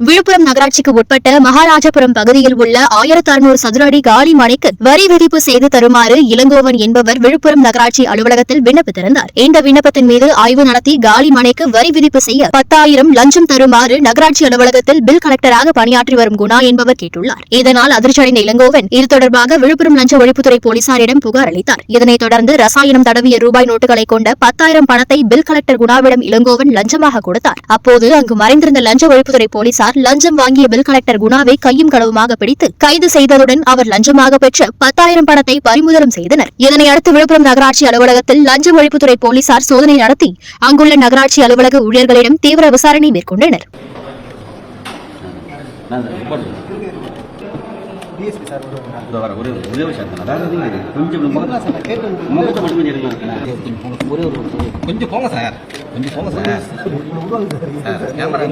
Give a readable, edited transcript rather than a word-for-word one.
விழுப்புரம் நகராட்சிக்கு உட்பட்ட மகாராஜபுரம் பகுதியில் உள்ள 1600 சதுர அடி காலி மனைக்கு வரி விதிப்பு செய்து தருமாறு இளங்கோவன் என்பவர் விழுப்புரம் நகராட்சி அலுவலகத்தில் விண்ணப்பித்திருந்தார். இந்த விண்ணப்பத்தின் மீது ஆய்வு நடத்தி காலி மனைக்கு வரி விதிப்பு செய்ய 10,000 லஞ்சம் தருமாறு நகராட்சி அலுவலகத்தில் பில் கலெக்டராக பணியாற்றி வரும் குணா என்பவர் கேட்டுள்ளார். இதனால் அதிர்ச்சியடைந்த இளங்கோவன் இது தொடர்பாக விழுப்புரம் லஞ்ச ஒழிப்புத்துறை போலீசாரிடம் புகார் அளித்தார். இதனைத் தொடர்ந்து ரசாயனம் தடவிய ரூபாய் நோட்டுகளை கொண்ட 10,000 பணத்தை பில் கலெக்டர் குணாவிடம் இளங்கோவன் லஞ்சமாக கொடுத்தார். அப்போது அங்கு மறைந்திருந்த லஞ்ச ஒழிப்புத்துறை போலீசார் லஞ்சம் வாங்கிய பில் கலெக்டர் குணாவை கையும் களவுமாக பிடித்து கைது செய்ததுடன் அவர் லஞ்சமாக பெற்ற 10,000 பணத்தை பறிமுதலும் செய்தனர். இதனையடுத்து விழுப்புரம் நகராட்சி அலுவலகத்தில் லஞ்ச ஒழிப்புத்துறை போலீசார் சோதனை நடத்தி அங்குள்ள நகராட்சி அலுவலக ஊழியர்களிடம் தீவிர விசாரணை மேற்கொண்டனர். கொஞ்சம் போங்க சார், கொஞ்சம் போங்க சார். கேமரா